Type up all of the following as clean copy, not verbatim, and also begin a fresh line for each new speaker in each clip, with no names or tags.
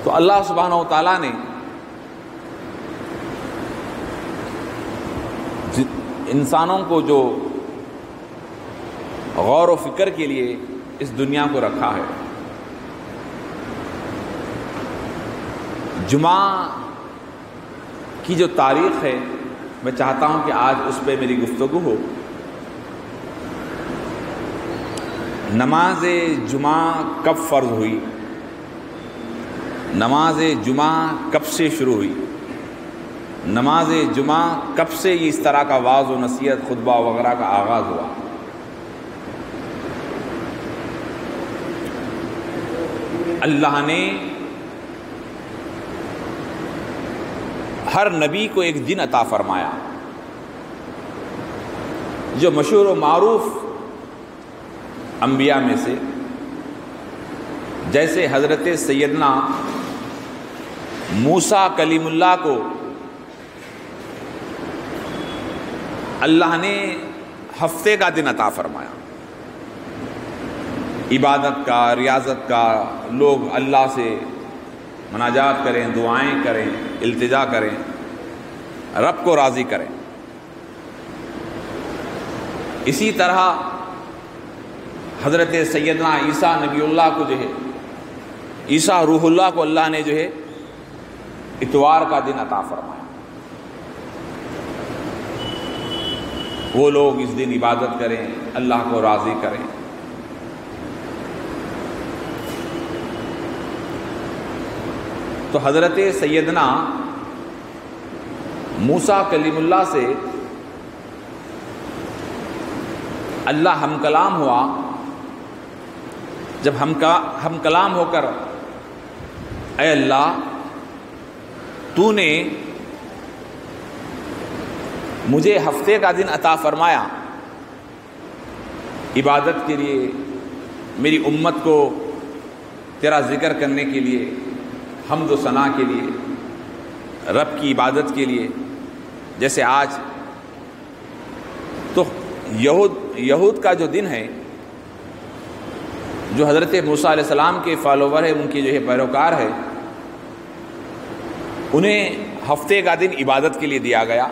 تو اللہ سبحانہ و تعالیٰ نے انسانوں کو جو غور و فکر کے لیے اس دنیا کو رکھا ہے، جمعہ کی جو تاریخ ہے میں چاہتا ہوں کہ آج اس پہ میری گفتگو ہو۔ نماز جمعہ کب فرض ہوئی؟ نماز جمعہ کب سے شروع ہوئی؟ نماز جمعہ کب سے اس طرح کا وعظ و نصیحت خطبہ وغیرہ کا آغاز ہوا؟ اللہ نے ہر نبی کو ایک دن عطا فرمایا، جو مشہور و معروف انبیاء میں سے جیسے حضرت سیدنا موسیٰ کلیم اللہ کو اللہ نے ہفتے کا دن عطا فرمایا، عبادت کا، ریاضت کا، لوگ اللہ سے مناجات کریں، دعائیں کریں، التجا کریں، رب کو راضی کریں۔ اسی طرح حضرت سیدنا عیسیٰ نبی اللہ کو جو ہے، عیسیٰ روح اللہ کو اللہ نے جو ہے اتوار کا دن عطا فرمایا۔ وہ لوگ اس دن عبادت کریں، اللہ کو راضی کریں۔ تو حضرت سیدنا موسیٰ کلیم اللہ سے اللہ ہم کلام ہوا۔ جب ہم کلام ہو کر اے اللہ تو نے مجھے ہفتے کا دن عطا فرمایا عبادت کے لیے، میری امت کو تیرا ذکر کرنے کے لیے، حمد و ثنا کے لیے، رب کی عبادت کے لیے، جیسے آج تو یہود کا جو دن ہے، جو حضرت موسیٰ علیہ السلام کے فالوور ہے، ان کے جو ہے پیروکار ہے، انہیں ہفتے کا دن عبادت کے لیے دیا گیا،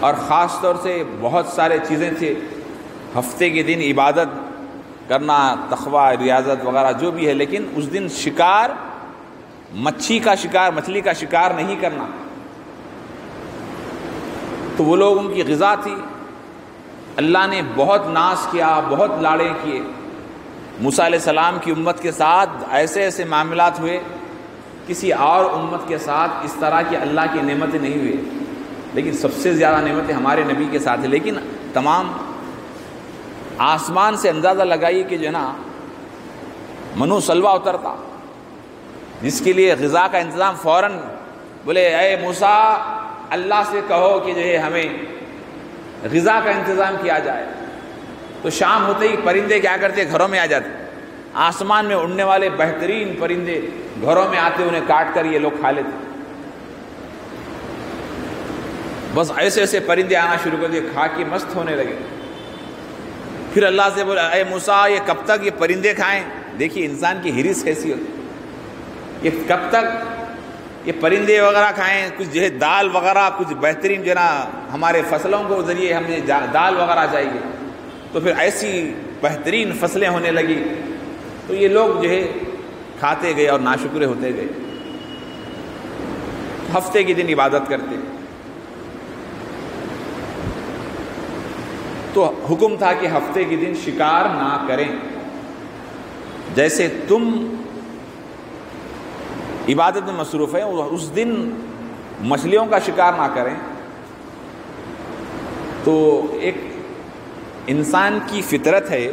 اور خاص طور سے بہت سارے چیزیں تھے ہفتے کے دن عبادت کرنا، تقویٰ، ریاضت وغیرہ جو بھی ہے، لیکن اس دن شکار، مچھلی کا شکار نہیں کرنا۔ تو وہ لوگ ان کی غذا تھی۔ اللہ نے بہت ناز کیا، بہت لاڑے کیے۔ موسیٰ علیہ السلام کی امت کے ساتھ ایسے ایسے معاملات ہوئے، کسی اور امت کے ساتھ اس طرح کی اللہ کی نعمتیں نہیں ہوئے، لیکن سب سے زیادہ نعمتیں ہمارے نبی کے ساتھ ہیں۔ لیکن تمام آسمان سے اندازہ لگائیے کہ جو ہے نا منو سلوا اترتا، جس کے لیے غذا کا انتظام فوراً بولے اے موسیٰ اللہ سے کہو کہ جو ہے ہمیں غذا کا انتظام کیا جائے۔ تو شام ہوتے ہی پرندے کیا کرتے، گھروں میں آ جاتے، آسمان میں اڑنے والے بہترین پرندے گھروں میں آتے، انہیں کاٹ کر یہ لوگ کھا لیتے۔ بس ایسے ایسے پرندے آنا شروع کر دیے، کھا کے مست ہونے لگے۔ پھر اللہ سے بولا اے موسیٰ یہ کب تک یہ پرندے کھائیں؟ دیکھیے انسان کی حرص کیسی ہوتی، یہ کب تک یہ پرندے وغیرہ کھائیں؟ کچھ جو ہے دال وغیرہ، کچھ بہترین جو ہے نا ہمارے فصلوں کو ذریعے ہمیں دال وغیرہ چاہیے۔ تو پھر ایسی بہترین فصلیں ہونے لگی، تو یہ لوگ جو ہے کھاتے گئے اور ناشکرے ہوتے گئے، ہفتے کے دن عبادت کرتے۔ تو حکم تھا کہ ہفتے کے دن شکار نہ کریں، جیسے تم عبادت میں مصروف ہیں اس دن مچھلیوں کا شکار نہ کریں۔ تو ایک انسان کی فطرت ہے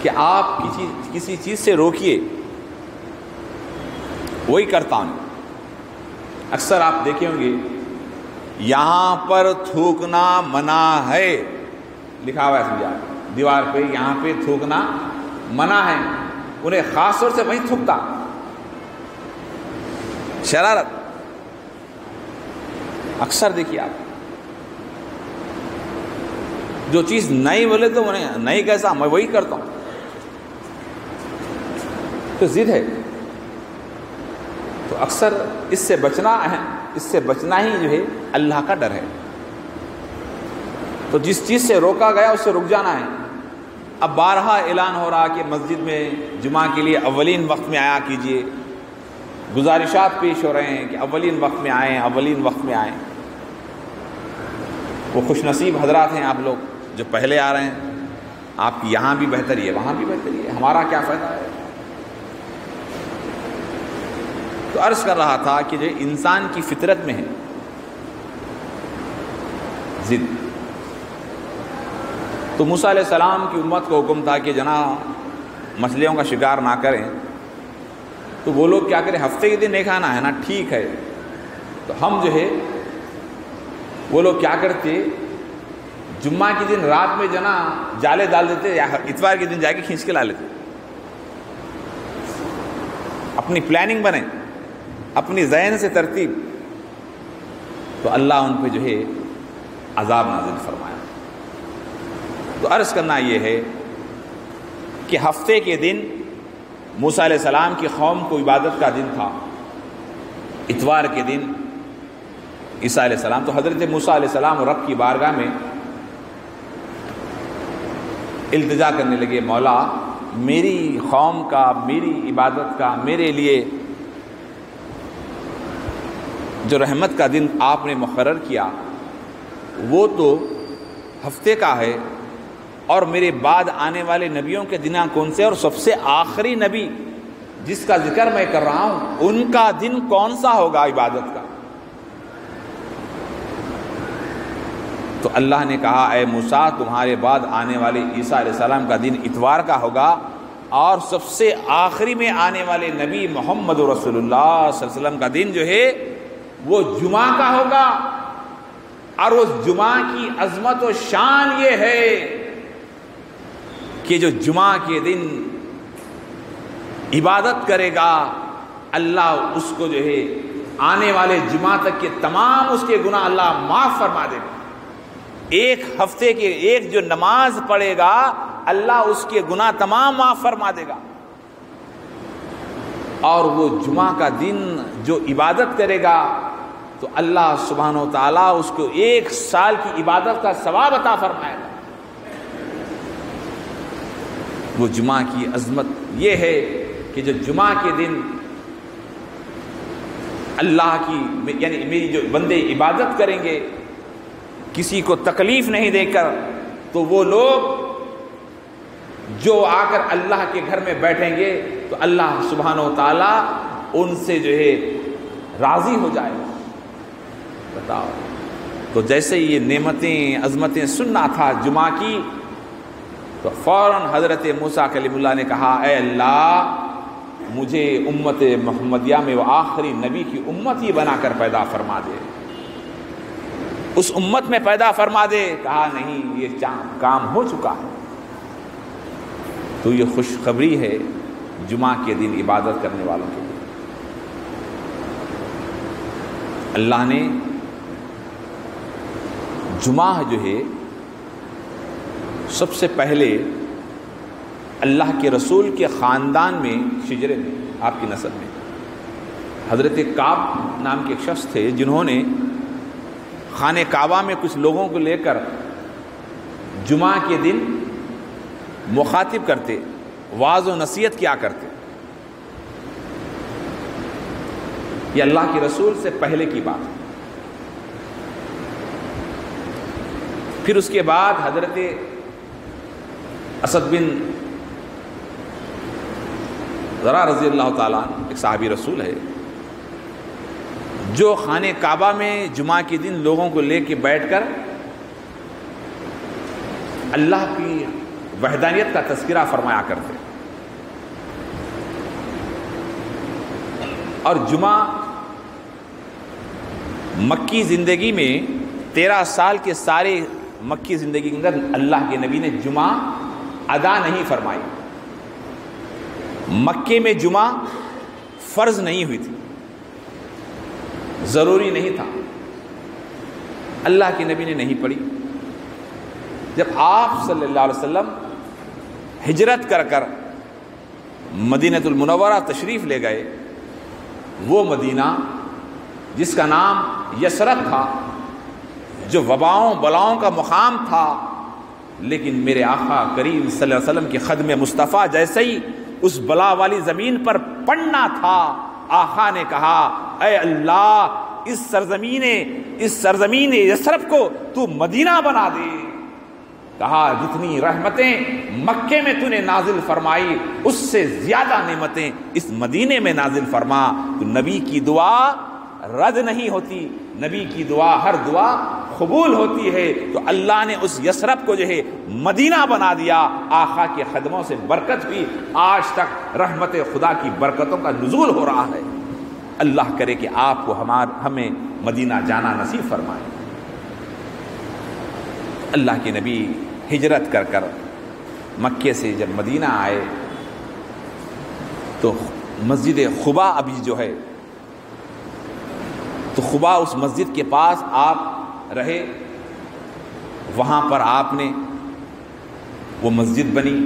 کہ آپ کسی چیز سے روکیے، وہی کرتا ہوں۔ اکثر آپ دیکھیں ہوں گے یہاں پر تھوکنا منع ہے، لکھا ہوا ہے سمجھا دیوار پہ، یہاں پہ تھوکنا منع ہے، انہیں خاص طور سے وہیں تھوکتا، شرارت۔ اکثر دیکھیے آپ جو چیز نہیں بولے تو انہیں نہیں کیسا، میں وہی کرتا ہوں۔ تو ضد ہے. تو اکثر اس سے بچنا ہی جو ہے اللہ کا ڈر ہے. تو جس چیز سے روکا گیا اس سے رک جانا ہے. اب بارہا اعلان ہو رہا کہ مسجد میں جمعہ کے لیے اولین وقت میں آیا کیجئے، گزارشات پیش ہو رہے ہیں کہ اولین وقت میں آئیں، اولین وقت میں آئیں. وہ خوش نصیب حضرات ہیں آپ لوگ جو پہلے آ رہے ہیں. آپ کی یہاں بھی بہتری ہے، وہاں بھی بہتری ہے، ہمارا کیا فائدہ ہے؟ تو عرض کر رہا تھا کہ جو انسان کی فطرت میں ہے ضد. تو موسیٰ علیہ السلام کی امت کو حکم تھا کہ جناب مچھلیوں کا شکار نہ کریں. تو وہ لوگ کیا کریں، ہفتے کے دن نہیں کھانا ہے نا، ٹھیک ہے. تو ہم جو ہے وہ لوگ کیا کرتے، جمعہ کے دن رات میں جنا جالے ڈال دیتے، یا اتوار کے دن جا کے کھینچ کے لا لیتے. اپنی پلاننگ بنے، اپنی ذہن سے ترتیب. تو اللہ ان پہ جو ہے عذاب نازل فرمایا. تو عرض کرنا یہ ہے کہ ہفتے کے دن موسیٰ علیہ السلام کی قوم کو عبادت کا دن تھا، اتوار کے دن عیسیٰ علیہ السلام. تو حضرت موسیٰ علیہ السلام رب کی بارگاہ میں التجا کرنے لگے، مولا میری قوم کا، میری عبادت کا، میرے لیے جو رحمت کا دن آپ نے مقرر کیا وہ تو ہفتے کا ہے، اور میرے بعد آنے والے نبیوں کے دن کون سے، اور سب سے آخری نبی جس کا ذکر میں کر رہا ہوں ان کا دن کون سا ہوگا عبادت کا؟ تو اللہ نے کہا اے موسیٰ تمہارے بعد آنے والے عیسیٰ علیہ السلام کا دن اتوار کا ہوگا، اور سب سے آخری میں آنے والے نبی محمد رسول اللہ صلی اللہ علیہ وسلم کا دن جو ہے وہ جمعہ کا ہوگا. اور اس جمعہ کی عظمت و شان یہ ہے کہ جو جمعہ کے دن عبادت کرے گا اللہ اس کو جو ہے آنے والے جمعہ تک کے تمام اس کے گناہ اللہ معاف فرما دے گا. ایک ہفتے کے ایک جو نماز پڑھے گا اللہ اس کے گناہ تمام معاف فرما دے گا. اور وہ جمعہ کا دن جو عبادت کرے گا تو اللہ سبحانہ و تعالیٰ اس کو 1 سال کی عبادت کا ثواب عطا فرمائے گا. وہ جمعہ کی عظمت یہ ہے کہ جو جمعہ کے دن اللہ کی یعنی میری جو بندے عبادت کریں گے کسی کو تکلیف نہیں دے کر، تو وہ لوگ جو آ کر اللہ کے گھر میں بیٹھیں گے تو اللہ سبحانہ و تعالیٰ ان سے جو ہے راضی ہو جائے گا. بتاؤ. تو جیسے یہ نعمتیں عظمتیں سننا تھا جمعہ کی، تو فوراً حضرت موسیٰ کلیم اللہ نے کہا اے اللہ مجھے امت محمدیہ میں وہ آخری نبی کی امت ہی بنا کر پیدا فرما دے، اس امت میں پیدا فرما دے. کہا نہیں، یہ کام ہو چکا ہے. تو یہ خوشخبری ہے جمعہ کے دن عبادت کرنے والوں کے لیے. اللہ نے جمعہ جو ہے سب سے پہلے اللہ کے رسول کے خاندان میں شجرے میں آپ کی نسل میں حضرت کعب نام کے ایک شخص تھے جنہوں نے خانہ کعبہ میں کچھ لوگوں کو لے کر جمعہ کے دن مخاطب کرتے، واعظ و نصیحت کیا کرتے. یہ اللہ کے رسول سے پہلے کی بات. پھر اس کے بعد حضرت اسد بن ذرا رضی اللہ تعالیٰ ایک صحابی رسول ہے جو خانہ کعبہ میں جمعہ کے دن لوگوں کو لے کے بیٹھ کر اللہ کی وحدانیت کا تذکرہ فرمایا کرتے. اور جمعہ مکی زندگی میں 13 سال کے سارے مکی زندگی کے اندر اللہ کے نبی نے جمعہ ادا نہیں فرمائی. مکے میں جمعہ فرض نہیں ہوئی تھی، ضروری نہیں تھا، اللہ کے نبی نے نہیں پڑھی. جب آپ صلی اللہ علیہ وسلم ہجرت کر کر مدینۃ المنورہ تشریف لے گئے، وہ مدینہ جس کا نام یثرب تھا، جو وباؤں بلاؤں کا مقام تھا، لیکن میرے آقا کریم صلی اللہ علیہ وسلم کے خدم مصطفیٰ جیسے ہی اس بلا والی زمین پر پڑنا تھا، آقا نے کہا اے اللہ اس سرزمین یثرب کو تو مدینہ بنا دے۔ کہا جتنی رحمتیں مکے میں تو نے نازل فرمائی اس سے زیادہ نعمتیں اس مدینے میں نازل فرما۔ تو نبی کی دعا رد نہیں ہوتی، نبی کی دعا ہر دعا قبول ہوتی ہے۔ تو اللہ نے اس یثرب کو جو ہے مدینہ بنا دیا، آقا کے قدموں سے برکت ہوئی، آج تک رحمت خدا کی برکتوں کا نزول ہو رہا ہے۔ اللہ کرے کہ آپ کو ہمیں مدینہ جانا نصیب فرمائے۔ اللہ کے نبی ہجرت کر کر مکے سے جب مدینہ آئے تو مسجد قباء ابھی جو ہے، تو قباء اس مسجد کے پاس آپ رہے، وہاں پر آپ نے وہ مسجد بنی،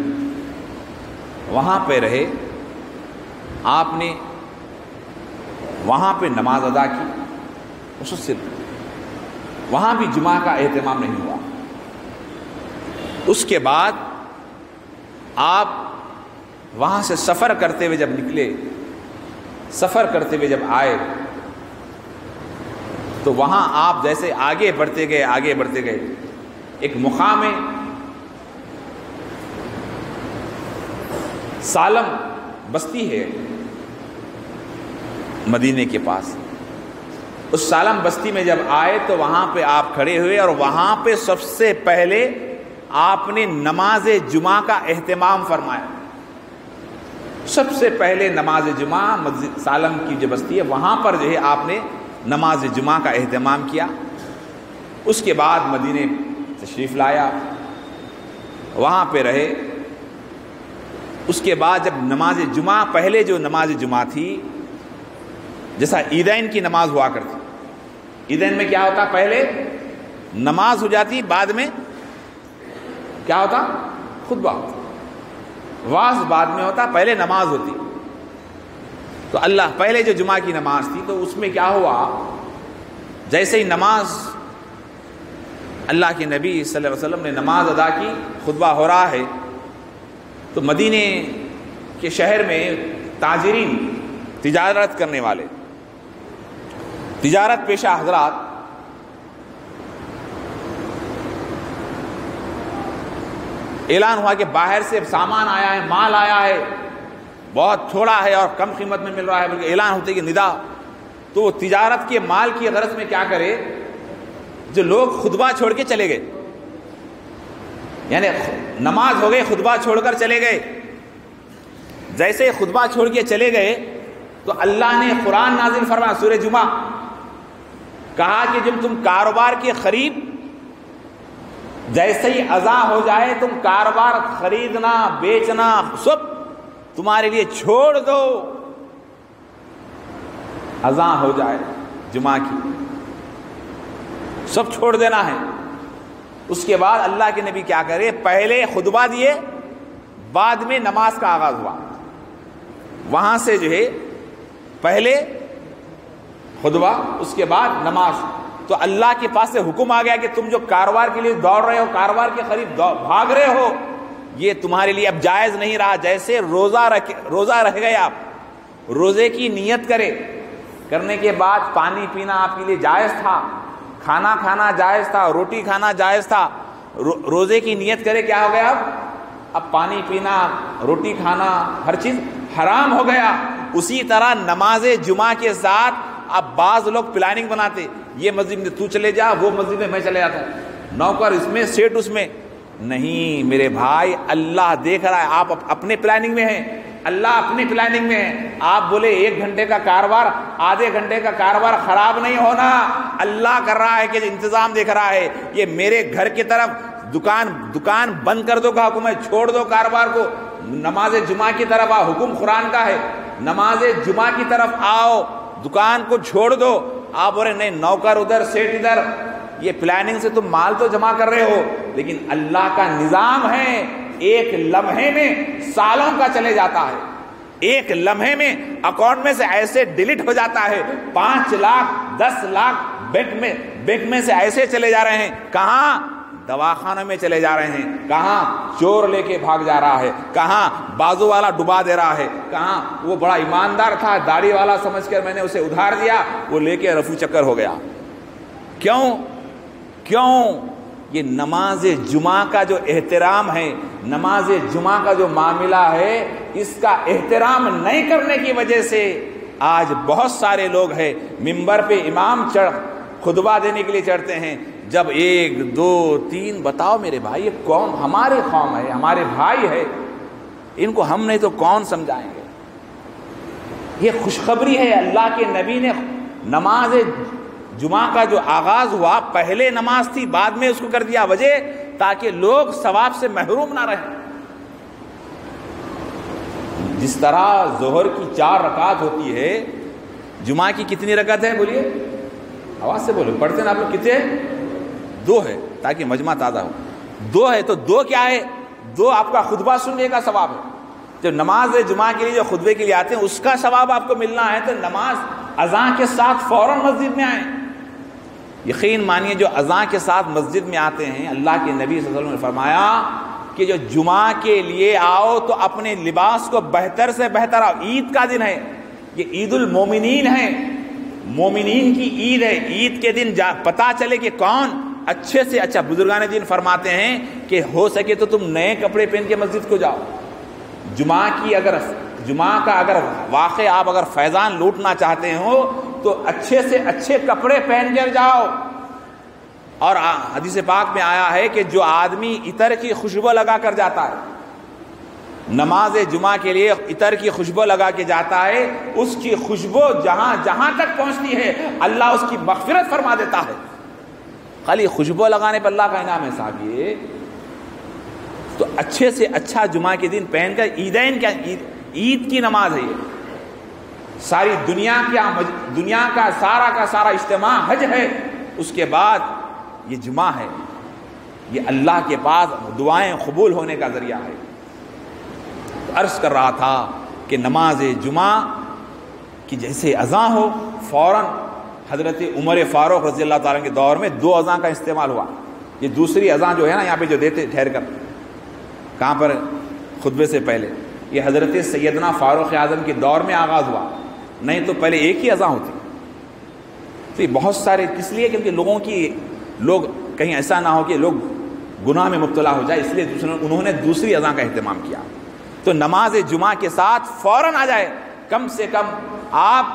وہاں پہ رہے، آپ نے وہاں پہ نماز ادا کی، اس وہاں بھی جمعہ کا اہتمام نہیں ہوا۔ اس کے بعد آپ وہاں سے سفر کرتے ہوئے جب نکلے، سفر کرتے ہوئے جب آئے تو وہاں آپ جیسے آگے بڑھتے گئے، ایک مقام ہے سالم بستی ہے مدینے کے پاس، اس سالم بستی میں جب آئے تو وہاں پہ آپ کھڑے ہوئے، اور وہاں پہ سب سے پہلے آپ نے نماز جمعہ کا اہتمام فرمایا۔ سب سے پہلے نماز جمعہ مسجد سالم کی جو بستی ہے وہاں پر جو ہے آپ نے نماز جمعہ کا اہتمام کیا۔ اس کے بعد مدینے تشریف لایا، وہاں پہ رہے۔ اس کے بعد جب نماز جمعہ، پہلے جو نماز جمعہ تھی جیسا عیدین کی نماز ہوا کرتی، عیدین میں کیا ہوتا، پہلے نماز ہو جاتی، بعد میں کیا ہوتا، خطبہ ہوتا، واعظ بعد میں ہوتا، پہلے نماز ہوتی۔ تو اللہ پہلے جو جمعہ کی نماز تھی تو اس میں کیا ہوا، جیسے ہی نماز اللہ کے نبی صلی اللہ علیہ وسلم نے نماز ادا کی، خطبہ ہو رہا ہے، تو مدینے کے شہر میں تاجرین، تجارت کرنے والے، تجارت پیشہ حضرات اعلان ہوا کہ باہر سے سامان آیا ہے، مال آیا ہے، بہت تھوڑا ہے اور کم قیمت میں مل رہا ہے، بلکہ اعلان ہوتے کہ ندا۔ تو وہ تجارت کے مال کی غرض میں کیا کرے، جو لوگ خطبہ چھوڑ کے چلے گئے، یعنی نماز ہو گئی، خطبہ چھوڑ کر چلے گئے، جیسے خطبہ چھوڑ کے چلے گئے تو اللہ نے قرآن نازل فرمایا سورہ جمعہ، کہا کہ جب تم کاروبار کے قریب جیسے ہی اذان ہو جائے تم کاروبار خریدنا بیچنا سب تمہارے لیے چھوڑ دو، اذان ہو جائے جمعہ کی سب چھوڑ دینا ہے۔ اس کے بعد اللہ کے نبی کیا کرے، پہلے خطبہ دیے، بعد میں نماز کا آغاز ہوا۔ وہاں سے جو ہے پہلے خطبہ، اس کے بعد نماز۔ تو اللہ کے پاس سے حکم آ گیا کہ تم جو کاروبار کے لیے دوڑ رہے ہو، کاروبار کے قریب بھاگ رہے ہو، یہ تمہارے لیے اب جائز نہیں رہا۔ جیسے روزہ رہ گئے، آپ روزے کی نیت کرنے کے بعد پانی پینا آپ کے لیے جائز تھا، کھانا کھانا جائز تھا، روٹی کھانا جائز تھا، روزے کی نیت کرے، کیا ہو گیا، اب پانی پینا، روٹی کھانا، ہر چیز حرام ہو گیا۔ اسی طرح نماز جمعہ کے ساتھ اب بعض لوگ پلاننگ بناتے، یہ مسجد میں تو چلے جا، وہ مسجد میں میں چلے جاتا ہوں، نوکر اس میں، سیٹ اس میں۔ نہیں میرے بھائی، اللہ دیکھ رہا ہے، آپ اپنے پلاننگ میں ہیں، اللہ اپنی پلاننگ میں ہے۔ آپ بولے 1 گھنٹے کا کاروبار، آدھے گھنٹے کا کاروبار خراب نہیں ہونا، اللہ کر رہا ہے کہ انتظام دیکھ رہا ہے۔ یہ میرے گھر کی طرف دکان بند کر دو کا حکم ہے، چھوڑ دو کاروبار کو، نماز جمعہ کی طرف آؤ، حکم قرآن کا ہے، نماز جمعہ کی طرف آؤ، دکان کو چھوڑ دو۔ آپ بولے نہیں، نوکر ادھر، سیٹ ادھر، یہ پلاننگ سے تم مال تو جمع کر رہے ہو، لیکن اللہ کا نظام ہے، ایک لمحے میں سالوں کا چلے جاتا ہے۔ ایک لمحے میں اکاؤنٹ میں سے ایسے ڈیلیٹ ہو جاتا ہے، 5 لاکھ 10 لاکھ بینک میں سے ایسے چلے جا رہے ہیں، کہاں؟ دواخانوں میں چلے جا رہے ہیں، کہاں چور لے کے بھاگ جا رہا ہے، کہاں بازو والا ڈبا دے رہا ہے، کہاں وہ بڑا ایماندار تھا داڑھی والا سمجھ کر میں نے اسے ادھار دیا، وہ لے کے رفو چکر ہو گیا۔ کیوں؟ یہ نماز جمعہ کا جو احترام ہے، نماز جمعہ کا جو معاملہ ہے، اس کا احترام نہیں کرنے کی وجہ سے آج بہت سارے لوگ ہیں منبر پہ امام خطبہ دینے کے لیے چڑھتے ہیں، جب 1 2 3 بتاؤ میرے بھائی یہ کون؟ ہمارے قوم ہے، ہمارے بھائی ہے، ان کو ہم نہیں تو کون سمجھائیں گے؟ یہ خوشخبری ہے، اللہ کے نبی نے نماز جمعہ کا جو آغاز ہوا، پہلے نماز تھی بعد میں اس کو کر دیا، وجہ تاکہ لوگ ثواب سے محروم نہ رہیں۔ جس طرح ظہر کی 4 رکعت ہوتی ہے، جمعہ کی کتنی رکعت ہے؟ بولیے، آواز سے بولو، پڑھتے ہیں آپ لوگ کتنے؟ 2 ہے، تاکہ مجمع تازہ ہو۔ 2 ہے تو 2 کیا ہے؟ 2 آپ کا خطبہ سننے کا ثواب ہے۔ جو نماز جمعہ کے لیے جو خطبے کے لیے آتے ہیں اس کا ثواب آپ کو ملنا ہے تو نماز اذان کے ساتھ فوراً مسجد میں آئیں۔ یقین مانیے جو اذان کے ساتھ مسجد میں آتے ہیں، اللہ کے نبی صلی اللہ علیہ وسلم نے فرمایا کہ جو جمعہ کے لیے آؤ تو اپنے لباس کو بہتر سے بہتر آؤ۔ عید کا دن ہے، یہ عید المومنین ہے، مومنین کی عید ہے۔ عید کے دن پتہ چلے کہ کون اچھے سے اچھا، بزرگان دین فرماتے ہیں کہ ہو سکے تو تم نئے کپڑے پہن کے مسجد کو جاؤ۔ جمعہ کا اگر واقع آپ اگر فیضان لوٹنا چاہتے ہو تو اچھے سے اچھے کپڑے پہن کر جاؤ۔ اور حدیث پاک میں آیا ہے کہ جو آدمی عطر کی خوشبو لگا کر جاتا ہے، نماز جمعہ کے لیے عطر کی خوشبو لگا کے جاتا ہے، اس کی خوشبو جہاں جہاں تک پہنچتی ہے اللہ اس کی مغفرت فرما دیتا ہے۔ خالی خوشبو لگانے پر اللہ کا انعام ہے صاحب۔ یہ تو اچھے سے اچھا جمعہ کے دن پہن کر عید کی نماز ہے۔ یہ ساری دنیا کا سارا اجتماع حج ہے، اس کے بعد یہ جمعہ ہے، یہ اللہ کے پاس دعائیں قبول ہونے کا ذریعہ ہے۔ عرض کر رہا تھا کہ نماز جمعہ کی جیسے اذان ہو فوراً حضرت عمر فاروق رضی اللہ تعالیٰ کے دور میں 2 اذان کا استعمال ہوا۔ یہ دوسری اذان جو ہے نا یہاں پہ جو دیتے ٹھہر کر کہاں پر خطبے سے پہلے، یہ حضرت سیدنا فاروق اعظم کے دور میں آغاز ہوا، نہیں تو پہلے ایک ہی اذان ہوتی۔ تو یہ بہت سارے اس لیے کیونکہ لوگ کہیں ایسا نہ ہو کہ لوگ گناہ میں مبتلا ہو جائے، اس لیے انہوں نے دوسری اذان کا اہتمام کیا۔ تو نماز جمعہ کے ساتھ فوراً آ جائے، کم سے کم آپ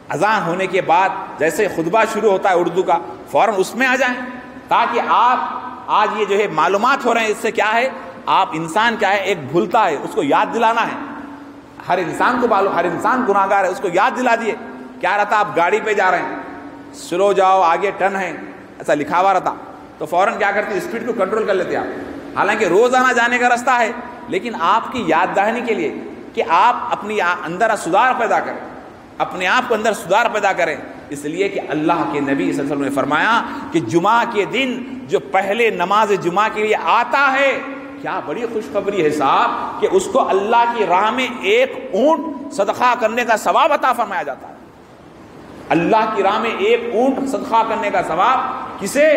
اذان ہونے کے بعد جیسے خطبہ شروع ہوتا ہے اردو کا فوراً اس میں آ جائیں، تاکہ آپ آج یہ جو ہے معلومات ہو رہے ہیں، اس سے کیا ہے آپ انسان کیا ہے ایک بھولتا ہے، اس کو یاد دلانا ہے۔ ہر انسان کو معلوم، ہر انسان گناہگار ہے، اس کو یاد دلا دیے۔ کیا رہتا آپ گاڑی پہ جا رہے ہیں، سلو جاؤ آگے ٹرن ہے ایسا لکھا ہوا رہتا تو فوراً کیا کرتے اسپیڈ کو کنٹرول کر لیتے آپ، حالانکہ روزانہ جانے کا راستہ ہے، لیکن آپ کی یاد دہانی کے لیے کہ آپ اپنی اندر سدھار پیدا کریں، اپنے آپ کو اندر سدھار پیدا کریں، اس لیے کہ اللہ کے نبی صلی اللہ علیہ وسلم نے فرمایا کہ جمعہ کے دن جو پہلے نماز جمعہ کے لیے آتا ہے، کیا بڑی خوشخبری ہے صاحب کہ اس کو اللہ کی راہ میں 1 اونٹ صدقہ کرنے کا ثواب عطا فرمایا جاتا ہے۔ اللہ کی راہ میں 1 اونٹ صدقہ کرنے کا ثواب کسے؟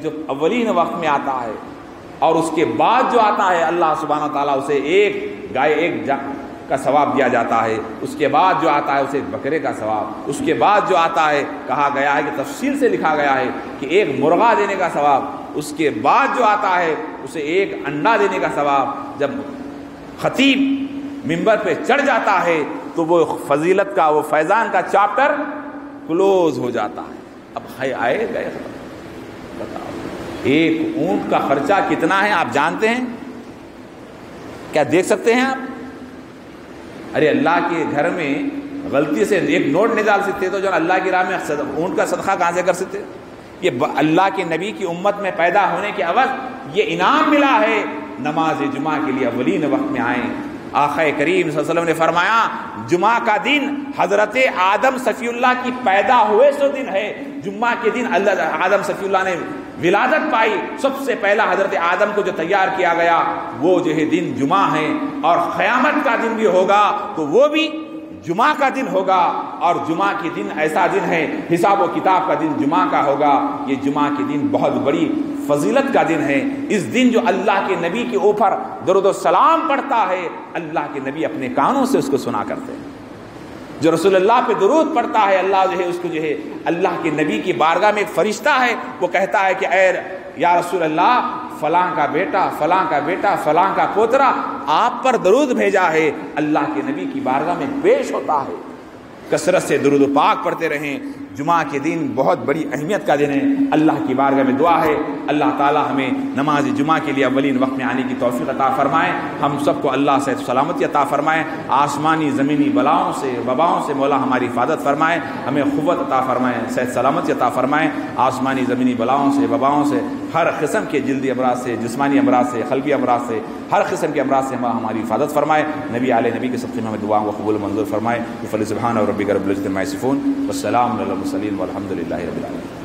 جو اولین وقت میں آتا ہے، اور اس کے بعد جو آتا ہے اللہ سبحانہ تعالیٰ اسے 1 گائے کا ثواب دیا جاتا ہے، اس کے بعد جو آتا ہے اسے بکرے کا ثواب، اس کے بعد جو آتا ہے کہا گیا ہے کہ تفصیل سے لکھا گیا ہے کہ 1 مرغا دینے کا ثواب، اس کے بعد جو آتا ہے اسے 1 انڈا دینے کا ثواب۔ جب خطیب منبر پہ چڑھ جاتا ہے تو وہ فضیلت کا وہ فیضان کا چاپٹر کلوز ہو جاتا ہے۔ اب آئے گئے بتاؤ 1 اونٹ کا خرچہ کتنا ہے آپ جانتے ہیں؟ کیا دیکھ سکتے ہیں آپ؟ ارے اللہ کے گھر میں غلطی سے 1 نوٹ نہیں ڈال سکتے تو جو اللہ کی راہ میں اونٹ کا صدقہ کہاں سے کر سکتے؟ یہ اللہ کے نبی کی امت میں پیدا ہونے کے عوض یہ انعام ملا ہے، نماز جمعہ کے لیے اولین وقت میں آئیں۔ آقا کریم صلی اللہ علیہ وسلم نے فرمایا جمعہ کا دن حضرت آدم صفی اللہ کی پیدا ہوئے سو دن ہے۔ جمعہ کے دن اللہ آدم صفی اللہ نے ولادت پائی، سب سے پہلا حضرت آدم کو جو تیار کیا گیا وہ جو ہے دن جمعہ ہے، اور قیامت کا دن بھی ہوگا تو وہ بھی جمعہ کا دن ہوگا، اور جمعہ کے دن ایسا دن ہے، حساب و کتاب کا دن جمعہ کا ہوگا۔ یہ جمعہ کے دن بہت بڑی فضیلت کا دن ہے۔ اس دن جو اللہ کے نبی کے اوپر درود و سلام پڑھتا ہے، اللہ کے نبی اپنے کانوں سے اس کو سنا کرتے ہیں۔ جو رسول اللہ پہ درود پڑھتا ہے، اللہ جو ہے اس کو جو ہے اللہ کے نبی کی بارگاہ میں ایک فرشتہ ہے، وہ کہتا ہے کہ اے یا رسول اللہ، فلاں کا بیٹا، فلاں کا بیٹا، فلاں کا پوترا آپ پر درود بھیجا ہے، اللہ کے نبی کی بارگاہ میں پیش ہوتا ہے۔ کثرت سے درود و پاک پڑھتے رہیں۔ جمعہ کے دن بہت بڑی اہمیت کا دن ہے، اللہ کی بارگاہ میں دعا ہے اللہ تعالی ہمیں نماز جمعہ کے لیے اولین وقت میں آنے کی توفیق عطا فرمائے، ہم سب کو اللہ صحت و سلامتی عطا فرمائے، آسمانی زمینی بلاؤں سے وباؤں سے مولا ہماری حفاظت فرمائے، ہمیں قوت عطا فرمائے، صحت سلامتی عطا فرمائے، آسمانی زمینی بلاؤں سے وباؤں سے، ہر قسم کے جلدی امراض سے، جسمانی امراض سے، قلبی امراض سے، ہر قسم کے امراض سے ہماری حفاظت فرمائے، نبی علیہ نبی کے صدقے میں ہمیں دعاؤں کو قبول منظور فرمائے۔ سبحان ربک رب العزت عما یصفون والسلام علی المرسلین والحمد للہ رب العالمین۔